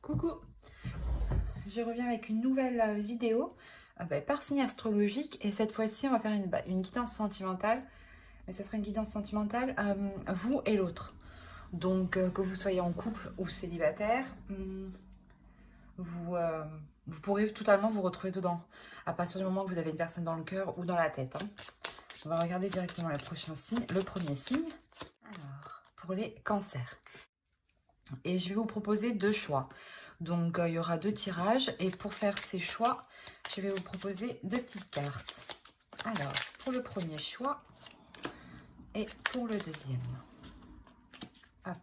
Coucou, je reviens avec une nouvelle vidéo par signe astrologique et cette fois-ci on va faire une guidance sentimentale, mais ça sera une guidance sentimentale vous et l'autre. Donc que vous soyez en couple ou célibataire, vous pourrez totalement vous retrouver dedans à partir du moment que vous avez une personne dans le cœur ou dans la tête. On va regarder directement le prochain signe, le premier signe. Alors, pour les cancers. Et je vais vous proposer deux choix. Donc, il y aura deux tirages. Et pour faire ces choix, je vais vous proposer deux petites cartes. Alors, pour le premier choix et pour le deuxième. Hop.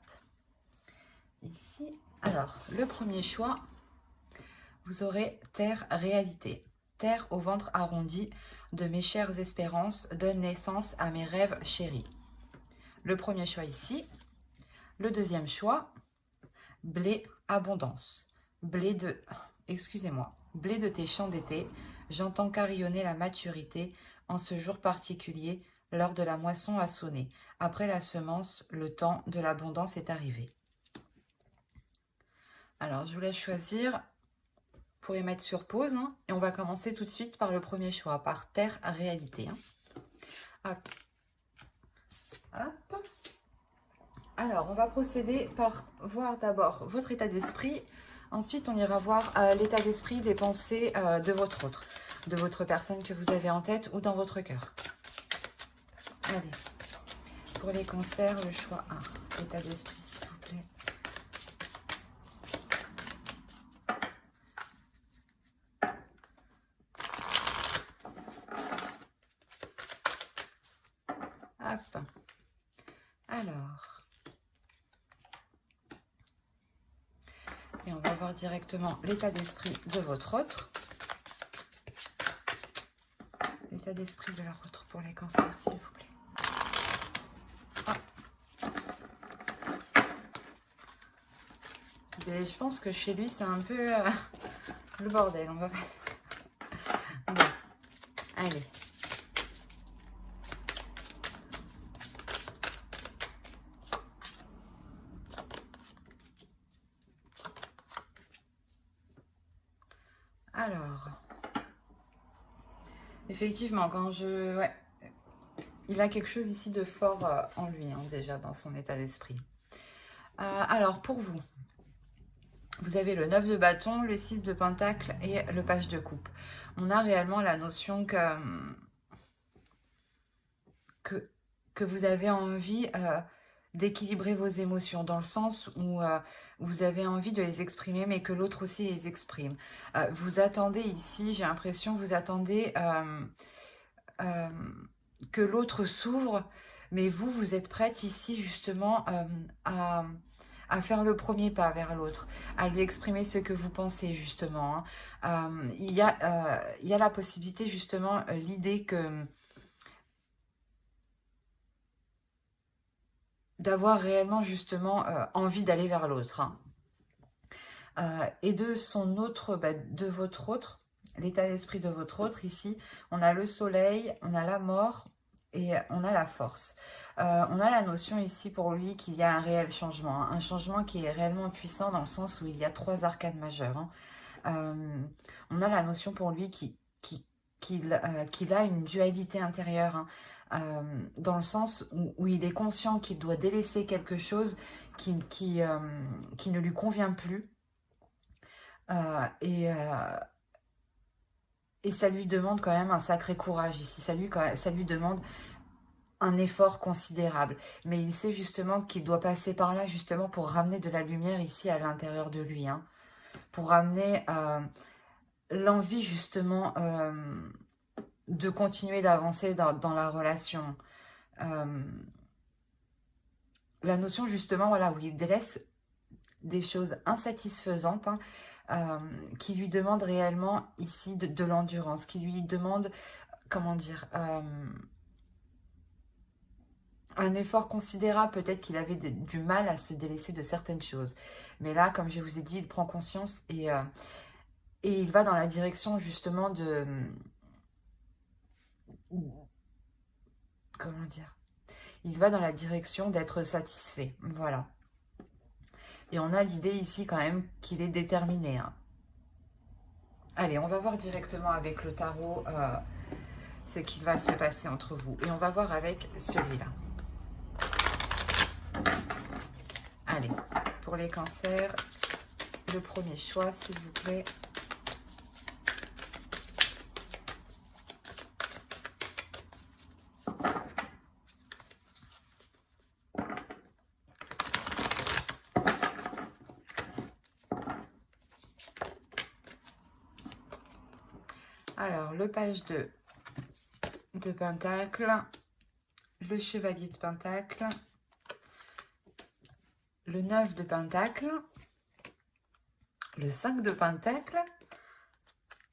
Ici. Alors, le premier choix, vous aurez Terre réalité. Terre au ventre arrondi de mes chères espérances donne naissance à mes rêves chéris. Le premier choix ici. Le deuxième choix, blé abondance. Blé de... Excusez-moi. Blé de tes champs d'été, j'entends carillonner la maturité en ce jour particulier, l'heure de la moisson a sonné. Après la semence, le temps de l'abondance est arrivé. Alors, je vous laisse choisir. Vous pourrez mettre sur pause. Et on va commencer tout de suite par le premier choix, par Terre réalité. Hop. Hop. Alors, on va procéder par voir d'abord votre état d'esprit. Ensuite, on ira voir l'état d'esprit des pensées de votre personne que vous avez en tête ou dans votre cœur. Allez, pour les cancers, le choix 1. État d'esprit, s'il vous plaît. Hop. Alors. Et on va voir directement l'état d'esprit de votre autre. L'état d'esprit de leur autre pour les cancers, s'il vous plaît. Mais je pense que chez lui, c'est un peu le bordel. On va pas... Bon, allez. Alors, effectivement, quand je... Ouais, il a quelque chose ici de fort en lui, déjà, dans son état d'esprit. Alors, pour vous, vous avez le 9 de bâton, le 6 de pentacle et le page de coupe. On a réellement la notion que vous avez envie d'équilibrer vos émotions, dans le sens où vous avez envie de les exprimer, mais que l'autre aussi les exprime. Vous attendez ici, j'ai l'impression, vous attendez que l'autre s'ouvre, mais vous êtes prête ici justement à faire le premier pas vers l'autre, à lui exprimer ce que vous pensez justement. Il y a la possibilité justement, l'idée que d'avoir réellement justement envie d'aller vers l'autre. Et de son autre, de votre autre, l'état d'esprit de votre autre, ici, on a le soleil, on a la mort et on a la force. On a la notion ici pour lui qu'il y a un réel changement, un changement qui est réellement puissant dans le sens où il y a 3 arcanes majeures. On a la notion pour lui qu'il a une dualité intérieure, dans le sens où il est conscient qu'il doit délaisser quelque chose qui ne lui convient plus. Et ça lui demande quand même un sacré courage ici. Ça lui demande un effort considérable. Mais il sait justement qu'il doit passer par là justement pour ramener de la lumière ici à l'intérieur de lui. Pour ramener l'envie justement de continuer d'avancer dans la relation. La notion justement, voilà, où il délaisse des choses insatisfaisantes, qui lui demandent réellement ici de l'endurance, qui lui demandent, comment dire, un effort considérable. Peut-être qu'il avait du mal à se délaisser de certaines choses. Mais là, comme je vous ai dit, il prend conscience et il va dans la direction justement de... Comment dire? Il va dans la direction d'être satisfait. Voilà. Et on a l'idée ici quand même qu'il est déterminé, hein. Allez, on va voir directement avec le tarot ce qu'il va se passer entre vous. Et on va voir avec celui-là. Allez, pour les cancers, le premier choix, s'il vous plaît. Alors, le page de Pentacle, le chevalier de Pentacle, le 9 de Pentacle, le 5 de Pentacle,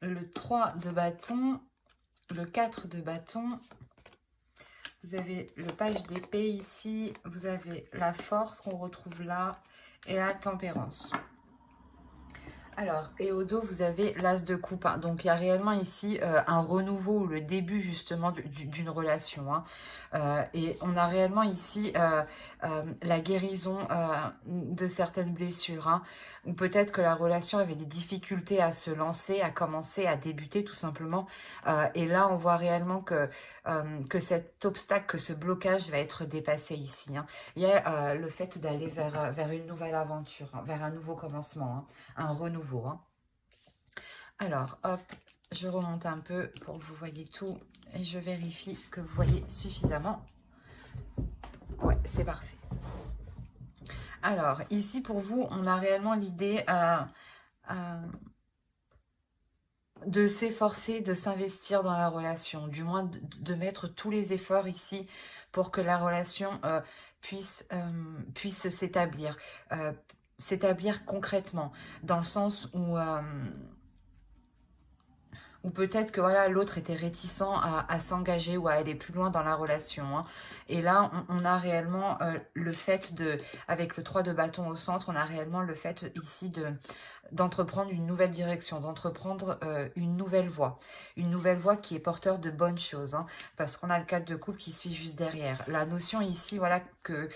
le 3 de bâton, le 4 de bâton. Vous avez le page d'épée ici, vous avez la force qu'on retrouve là et la tempérance. Alors, et au dos, vous avez l'as de coupe, hein. Donc, il y a réellement ici un renouveau ou le début justement d'une relation, hein. Et on a réellement ici la guérison de certaines blessures, hein. Ou peut-être que la relation avait des difficultés à se lancer, à commencer, à débuter tout simplement. Et là, on voit réellement que cet obstacle, que ce blocage va être dépassé ici, hein. Il y a le fait d'aller vers une nouvelle aventure, hein, vers un nouveau commencement, hein, un renouveau, hein. Alors, hop, je remonte un peu pour que vous voyez tout et je vérifie que vous voyez suffisamment. Ouais, c'est parfait. Alors, ici, pour vous, on a réellement l'idée de s'efforcer, de s'investir dans la relation, du moins de mettre tous les efforts ici pour que la relation puisse s'établir. S'établir concrètement, dans le sens où ou peut-être que voilà, l'autre était réticent à s'engager ou à aller plus loin dans la relation, hein. Et là, on a réellement le fait de, avec le 3 de bâton au centre, on a réellement le fait ici d'entreprendre une nouvelle direction, d'entreprendre une nouvelle voie qui est porteur de bonnes choses, hein, parce qu'on a le 4 de coupe qui suit juste derrière. La notion ici, voilà, que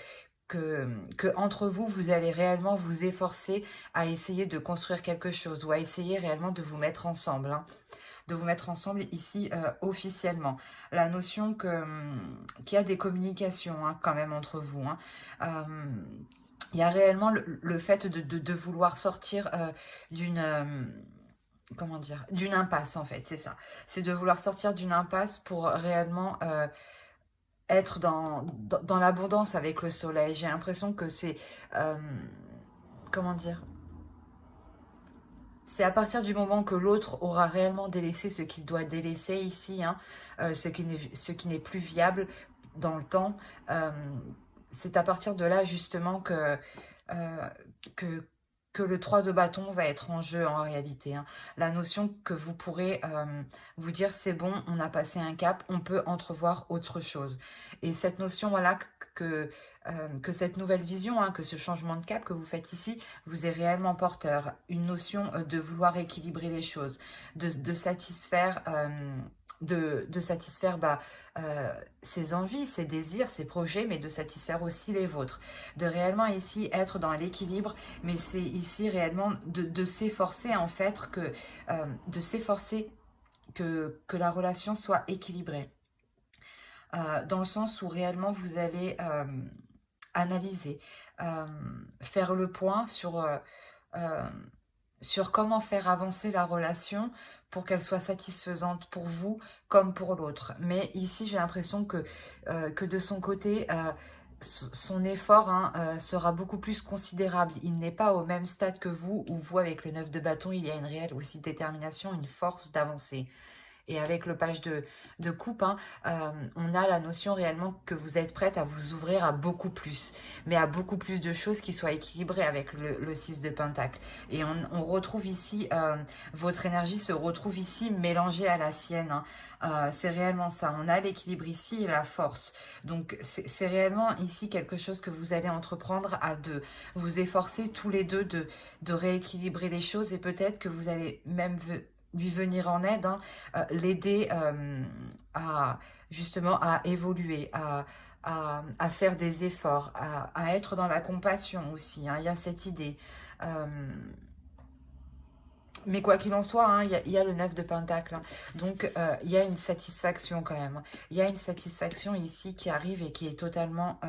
entre vous, vous allez réellement vous efforcer à essayer de construire quelque chose ou à essayer réellement de vous mettre ensemble, hein, de vous mettre ensemble ici officiellement. La notion qu'il y a des communications, hein, quand même entre vous, hein. Il y a réellement le fait de vouloir sortir d'une... comment dire, d'une impasse en fait, c'est ça. C'est de vouloir sortir d'une impasse pour réellement être dans l'abondance avec le soleil. J'ai l'impression que c'est... comment dire, c'est à partir du moment que l'autre aura réellement délaissé ce qu'il doit délaisser ici, hein, ce qui n'est plus viable dans le temps, c'est à partir de là justement euh, que, que le 3 de bâton va être en jeu en réalité, hein. La notion que vous pourrez vous dire c'est bon, on a passé un cap, on peut entrevoir autre chose. Et cette notion, voilà, que cette nouvelle vision, hein, que ce changement de cap que vous faites ici, vous est réellement porteur. Une notion de vouloir équilibrer les choses, de satisfaire... de satisfaire ses envies, ses désirs, ses projets, mais de satisfaire aussi les vôtres. De réellement ici être dans l'équilibre, mais c'est ici réellement de s'efforcer en fait, de s'efforcer que la relation soit équilibrée. Dans le sens où réellement vous allez analyser, faire le point sur comment faire avancer la relation pour qu'elle soit satisfaisante pour vous comme pour l'autre. Mais ici, j'ai l'impression que de son côté, son effort, hein, sera beaucoup plus considérable. Il n'est pas au même stade que vous, où vous, avec le 9 de bâton, il y a une réelle aussi détermination, une force d'avancer. Et avec le page de coupe, hein, on a la notion réellement que vous êtes prête à vous ouvrir à beaucoup plus, mais à beaucoup plus de choses qui soient équilibrées avec le 6 de pentacle. Et on retrouve ici, votre énergie se retrouve ici mélangée à la sienne, hein. C'est réellement ça. On a l'équilibre ici et la force. Donc c'est réellement ici quelque chose que vous allez entreprendre à deux. Vous efforcer tous les deux de rééquilibrer les choses et peut-être que vous allez même lui venir en aide, hein, l'aider à justement à évoluer, à faire des efforts, à être dans la compassion aussi, hein. Il y a cette idée. Mais quoi qu'il en soit, hein, il y a le 9 de Pentacle. Hein. Donc, il y a une satisfaction quand même. Il y a une satisfaction ici qui arrive et qui est totalement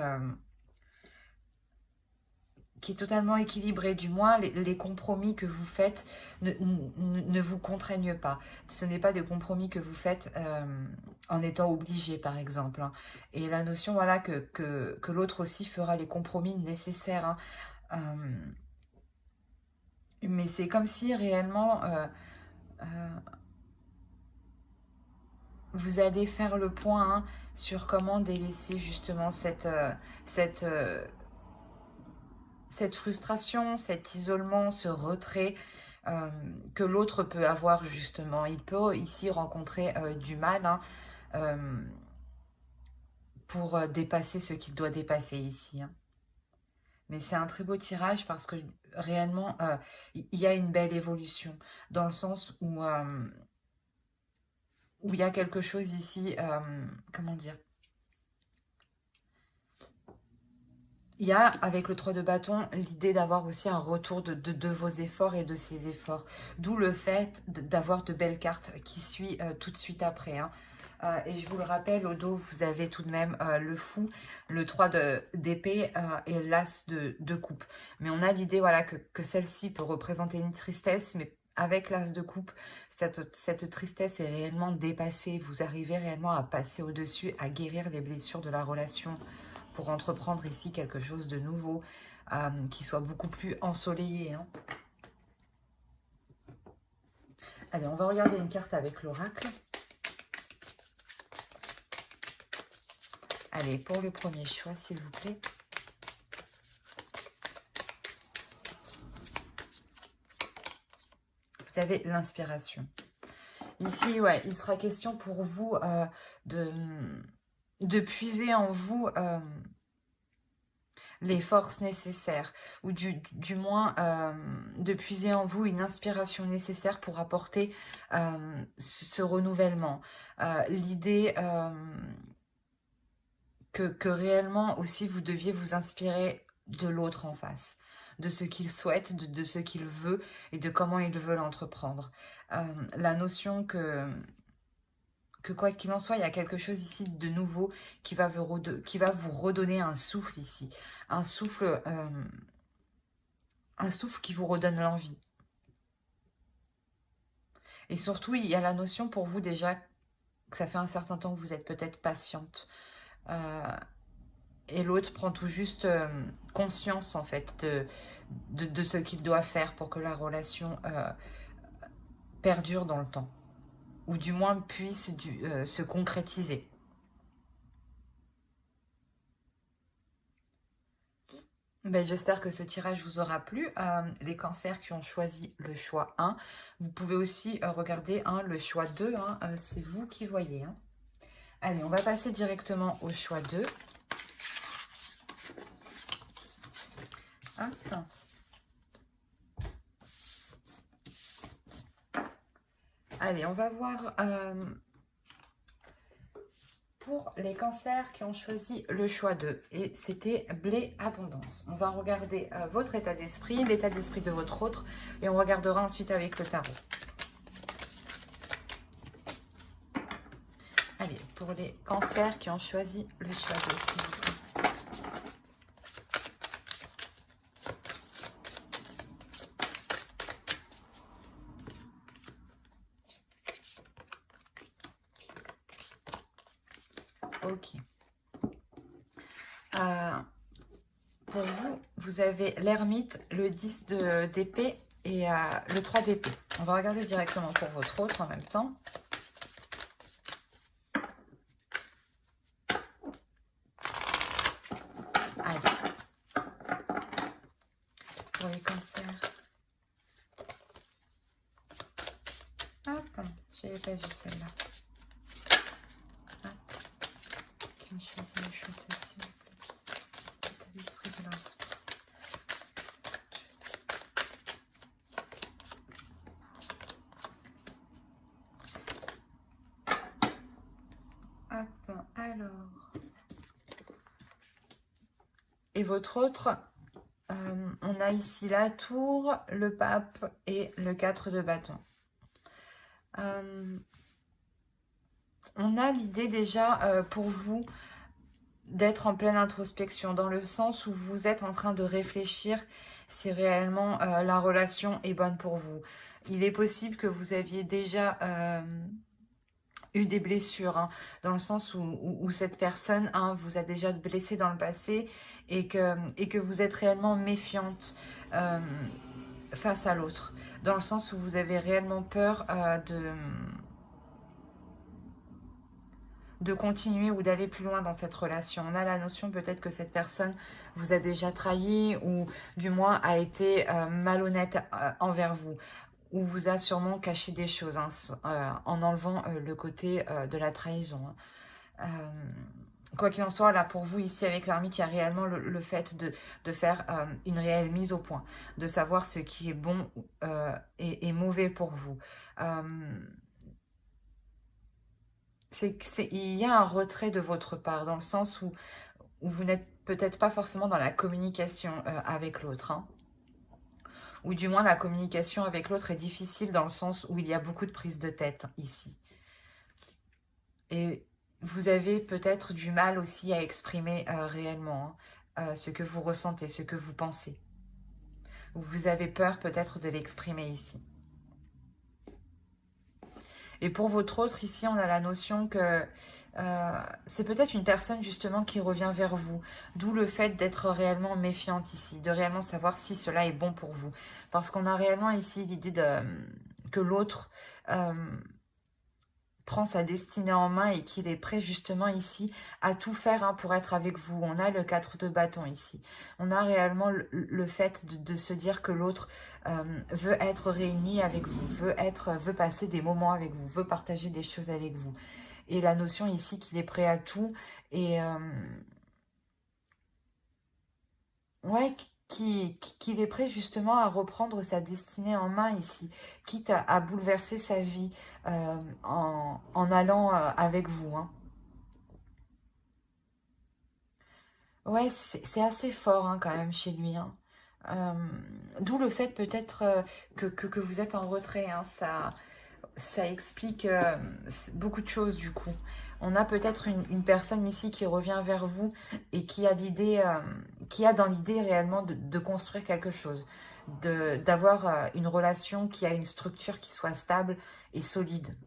équilibrée. Du moins, les compromis que vous faites ne vous contraignent pas. Ce n'est pas des compromis que vous faites en étant obligé, par exemple. Hein. Et la notion, voilà, que l'autre aussi fera les compromis nécessaires. Hein. Mais c'est comme si réellement... vous allez faire le point hein, sur comment délaisser justement cette frustration, cet isolement, ce retrait que l'autre peut avoir justement. Il peut ici rencontrer du mal hein, pour dépasser ce qu'il doit dépasser ici. Hein. Mais c'est un très beau tirage parce que réellement, il y a une belle évolution dans le sens où il y a quelque chose ici, comment dire, il y a, avec le 3 de bâton, l'idée d'avoir aussi un retour de vos efforts et de ces efforts. D'où le fait d'avoir de belles cartes qui suivent tout de suite après. Hein. Et je vous le rappelle, au dos, vous avez tout de même le fou, le 3 d'épée et l'as de coupe. Mais on a l'idée voilà, que celle-ci peut représenter une tristesse, mais avec l'as de coupe, cette tristesse est réellement dépassée. Vous arrivez réellement à passer au-dessus, à guérir les blessures de la relation pour entreprendre ici quelque chose de nouveau, qui soit beaucoup plus ensoleillé. Hein. Allez, on va regarder une carte avec l'oracle. Allez, pour le premier choix, s'il vous plaît. Vous avez l'inspiration. Ici, ouais, il sera question pour vous de puiser en vous les forces nécessaires, ou du moins de puiser en vous une inspiration nécessaire pour apporter ce renouvellement. L'idée que réellement aussi vous deviez vous inspirer de l'autre en face, de ce qu'il souhaite, de ce qu'il veut et de comment il veut l'entreprendre. La notion que quoi qu'il en soit, il y a quelque chose ici de nouveau qui va vous redonner un souffle ici. Un souffle qui vous redonne l'envie. Et surtout, il y a la notion pour vous déjà que ça fait un certain temps que vous êtes peut-être patiente. Et l'autre prend tout juste conscience en fait de ce qu'il doit faire pour que la relation perdure dans le temps. Ou du moins puisse se concrétiser. Ben, j'espère que ce tirage vous aura plu. Les cancers qui ont choisi le choix 1, vous pouvez aussi regarder le choix 2. Hein, c'est vous qui voyez. Hein. Allez, on va passer directement au choix 2. Hop. Allez, on va voir pour les cancers qui ont choisi le choix 2. Et c'était blé abondance. On va regarder votre état d'esprit, l'état d'esprit de votre autre. Et on regardera ensuite avec le tarot. Allez, pour les cancers qui ont choisi le choix 2, s'il vous plaît. Ok. Pour vous, vous avez l'ermite, le 10 d'épée et le 3 d'épée. On va regarder directement pour votre autre en même temps. Allez. Pour les cancers. Hop, je n'avais pas vu celle-là. Qui ont choisi le choix aussi. L'état d'esprit de leur Hop, alors. et votre autre, on a ici la tour, le pape et le 4 de bâton. On a l'idée déjà pour vous d'être en pleine introspection, dans le sens où vous êtes en train de réfléchir si réellement la relation est bonne pour vous. Il est possible que vous aviez déjà eu des blessures, hein, dans le sens où cette personne vous a déjà blessé dans le passé et que vous êtes réellement méfiante face à l'autre, dans le sens où vous avez réellement peur de continuer ou d'aller plus loin dans cette relation. On a la notion peut-être que cette personne vous a déjà trahi ou du moins a été malhonnête envers vous, ou vous a sûrement caché des choses en enlevant le côté de la trahison. Quoi qu'il en soit, là pour vous ici avec l'ermite, il y a réellement le fait de faire une réelle mise au point, de savoir ce qui est bon et mauvais pour vous. Il y a un retrait de votre part, dans le sens où vous n'êtes peut-être pas forcément dans la communication avec l'autre. Hein. Ou du moins, la communication avec l'autre est difficile dans le sens où il y a beaucoup de prise de tête ici. Et vous avez peut-être du mal aussi à exprimer réellement ce que vous ressentez, ce que vous pensez. Vous avez peur peut-être de l'exprimer ici. Et pour votre autre, ici, on a la notion que c'est peut-être une personne justement qui revient vers vous. D'où le fait d'être réellement méfiante ici, de réellement savoir si cela est bon pour vous. Parce qu'on a réellement ici l'idée que l'autre prend sa destinée en main et qu'il est prêt justement ici à tout faire pour être avec vous. On a le 4 de bâton ici. On a réellement le fait de se dire que l'autre veut être réuni avec vous, veut passer des moments avec vous, veut partager des choses avec vous. Et la notion ici qu'il est prêt à tout et ouais, qu'il est prêt justement à reprendre sa destinée en main ici, quitte à bouleverser sa vie en allant avec vous. Hein. Ouais, c'est assez fort quand même chez lui. Hein. D'où le fait peut-être que vous êtes en retrait. Hein. Ça explique beaucoup de choses du coup. On a peut-être une personne ici qui revient vers vous et qui a l'idée, qui a dans l'idée réellement de construire quelque chose, d'avoir une relation qui a une structure qui soit stable et solide.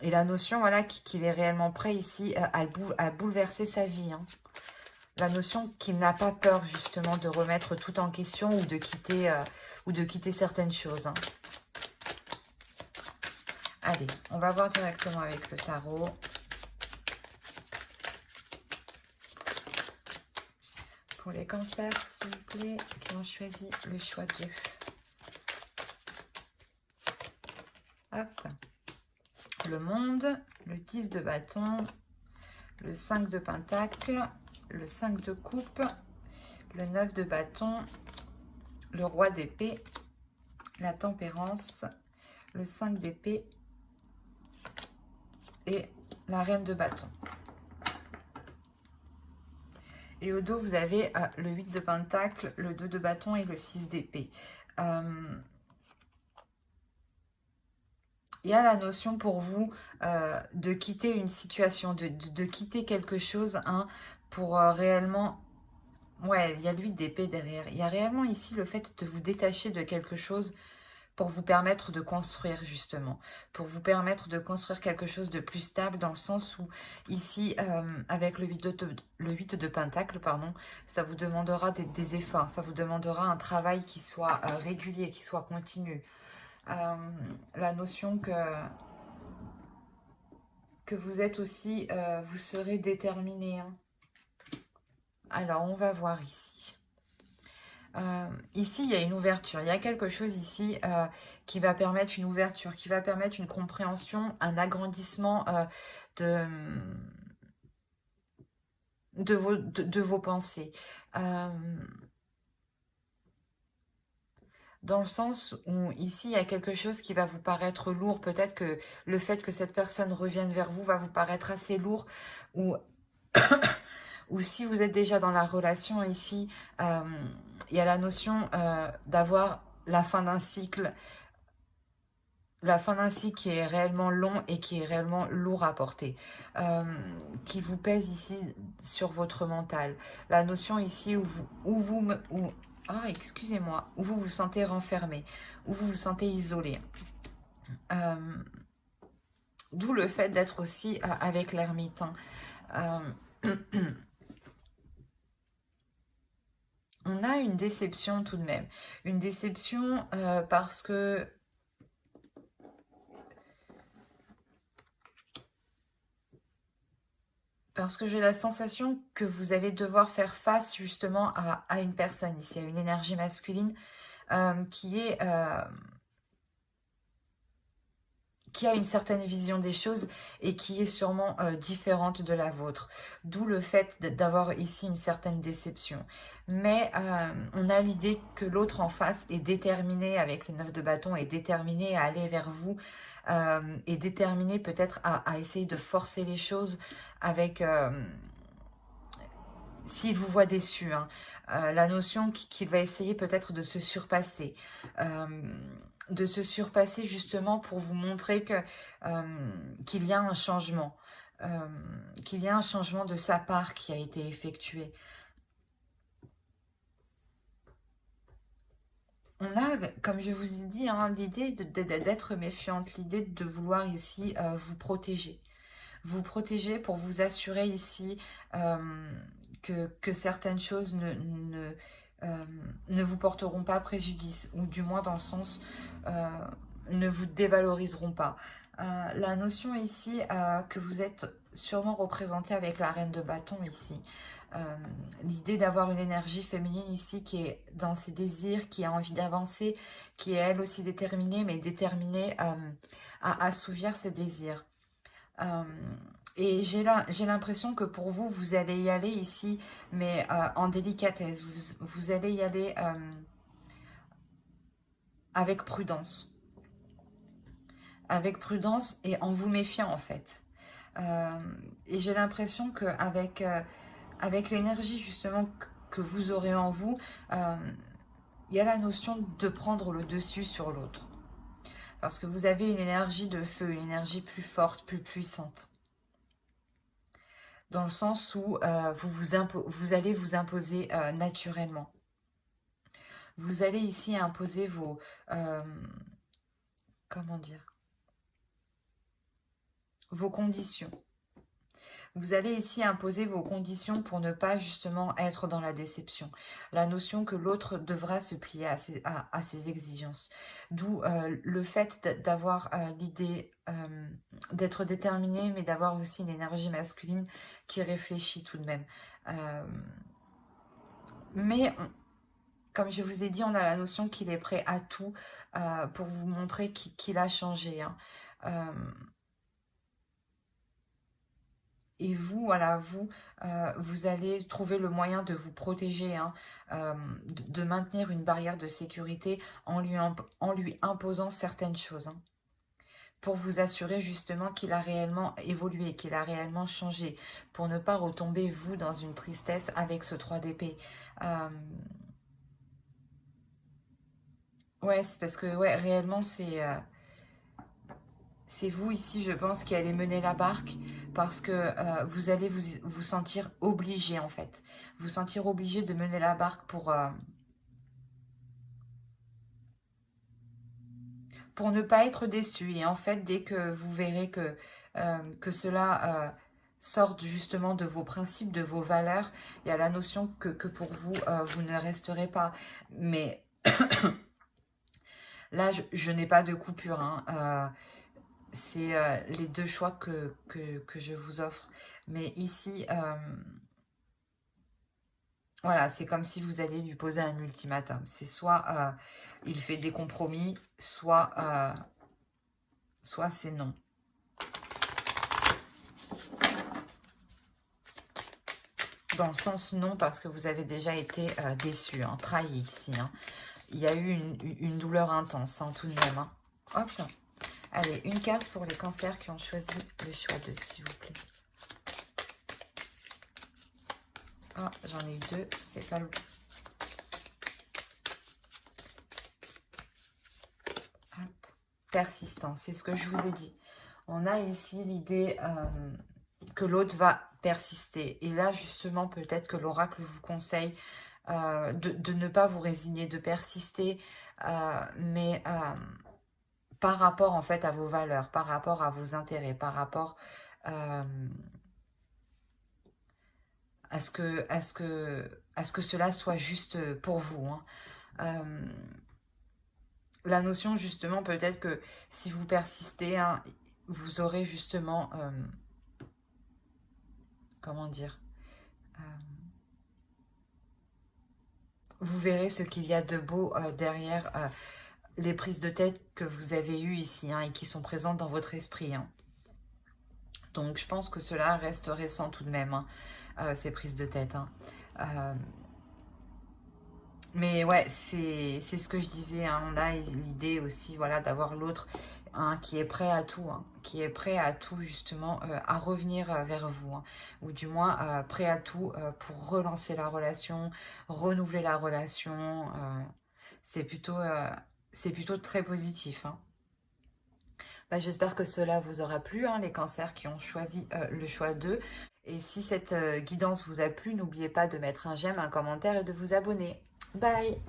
Et la notion, voilà, qu'il est réellement prêt ici à bouleverser sa vie. Hein. La notion qu'il n'a pas peur justement de remettre tout en question ou de quitter certaines choses. Hein. Allez, on va voir directement avec le tarot. Pour les cancers, s'il vous plaît, qui ont choisi le choix 2. Hop. Le monde, le 10 de bâton, le 5 de pentacle, le 5 de coupe, le 9 de bâton, le roi d'épée, la tempérance, le 5 d'épée et la reine de bâton. Et au dos, vous avez le 8 de pentacle, le 2 de bâton et le 6 d'épée. Il y a la notion pour vous de quitter une situation, de quitter quelque chose pour réellement... Ouais, il y a le 8 d'épée derrière. Il y a réellement ici le fait de vous détacher de quelque chose pour vous permettre de construire justement, pour vous permettre de construire quelque chose de plus stable dans le sens où ici, avec le 8 de pentacle, pardon, ça vous demandera des efforts, ça vous demandera un travail qui soit régulier, qui soit continu. La notion que vous êtes aussi, vous serez déterminé. Hein. Alors, on va voir ici. Ici, il y a une ouverture. Il y a quelque chose ici qui va permettre une ouverture, qui va permettre une compréhension, un agrandissement de vos pensées. Dans le sens où ici, il y a quelque chose qui va vous paraître lourd. Peut-être que le fait que cette personne revienne vers vous va vous paraître assez lourd ou ou si vous êtes déjà dans la relation ici, il y a la notion d'avoir la fin d'un cycle, qui est réellement long et qui est réellement lourd à porter, qui vous pèse ici sur votre mental. La notion ici excusez-moi, où vous vous sentez renfermé, où vous vous sentez isolé. D'où le fait d'être aussi avec l'ermite. On a une déception tout de même. Une déception parce que j'ai la sensation que vous allez devoir faire face justement à une personne ici, à une énergie masculine qui a une certaine vision des choses et qui est sûrement différente de la vôtre. D'où le fait d'avoir ici une certaine déception. Mais on a l'idée que l'autre en face est déterminé, avec le 9 de bâton, est déterminé à aller vers vous, est déterminé peut-être à essayer de forcer les choses avec... s'il vous voit déçu, hein, la notion qu'il va essayer peut-être de se surpasser. Justement pour vous montrer que qu'il y a un changement. Qu'il y a un changement de sa part qui a été effectué. On a, comme je vous ai dit, hein, l'idée d'être méfiante, l'idée de vouloir ici vous protéger. Vous protéger pour vous assurer ici que certaines choses ne vous porteront pas préjudice, ou du moins dans le sens ne vous dévaloriseront pas. La notion ici que vous êtes sûrement représenté avec la reine de bâton ici. L'idée d'avoir une énergie féminine ici qui est dans ses désirs, qui a envie d'avancer, qui est elle aussi déterminée, mais déterminée à assouvir ses désirs. Et j'ai l'impression que pour vous, vous allez y aller ici, mais en délicatesse. Vous allez y aller avec prudence. Avec prudence et en vous méfiant en fait. Et j'ai l'impression qu'avec avec l'énergie justement que vous aurez en vous, il y a la notion de prendre le dessus sur l'autre. Parce que vous avez une énergie de feu, une énergie plus forte, plus puissante. Dans le sens où vous allez vous imposer naturellement. Vous allez ici imposer vos... comment dire, vos conditions. Vous allez ici imposer vos conditions pour ne pas justement être dans la déception. La notion que l'autre devra se plier à ses exigences. D'où le fait d'avoir l'idée d'être déterminé, mais d'avoir aussi une énergie masculine qui réfléchit tout de même. Comme je vous ai dit, on a la notion qu'il est prêt à tout pour vous montrer qu'il a changé. Hein. Et vous, voilà, vous allez trouver le moyen de vous protéger, hein, de maintenir une barrière de sécurité en lui imposant certaines choses. Hein, pour vous assurer justement qu'il a réellement évolué, qu'il a réellement changé, pour ne pas retomber, vous, dans une tristesse avec ce 3 d'épée. Ouais, c'est parce que, ouais, réellement, c'est vous ici, je pense, qui allez mener la barque parce que vous allez vous sentir obligé, en fait. Vous sentir obligé de mener la barque pour ne pas être déçu. Et en fait, dès que vous verrez que cela sort justement de vos principes, de vos valeurs, il y a la notion que pour vous, vous ne resterez pas. Mais là, je n'ai pas de coupure, hein. C'est les deux choix que je vous offre. Mais ici, voilà, c'est comme si vous alliez lui poser un ultimatum. C'est soit il fait des compromis, soit c'est non. Dans le sens non, parce que vous avez déjà été déçu, hein, trahi ici. Hein. Il y a eu une douleur intense, hein, tout de même. Hein. Hop là. Allez, une carte pour les cancers qui ont choisi le choix 2, s'il vous plaît. Ah, j'en ai eu deux, c'est pas le... Hop. Persistance, c'est ce que je vous ai dit. On a ici l'idée que l'autre va persister. Et là, justement, peut-être que l'oracle vous conseille de ne pas vous résigner, de persister, mais par rapport en fait à vos valeurs, par rapport à vos intérêts, par rapport à ce que cela soit juste pour vous. Hein. La notion justement peut-être que si vous persistez, hein, vous aurez justement, comment dire, vous verrez ce qu'il y a de beau derrière les prises de tête que vous avez eues ici hein, et qui sont présentes dans votre esprit. Hein. Donc je pense que cela reste récent tout de même, hein, ces prises de tête. Hein. Mais ouais, c'est ce que je disais, hein, on a l'idée aussi voilà, d'avoir l'autre hein, qui est prêt à tout, hein, qui est prêt à tout justement, à revenir vers vous, hein, ou du moins prêt à tout pour relancer la relation, renouveler la relation, c'est plutôt très positif. Hein. Bah, j'espère que cela vous aura plu, hein, les cancers qui ont choisi le choix d'eux. Et si cette guidance vous a plu, n'oubliez pas de mettre un j'aime, un commentaire et de vous abonner. Bye!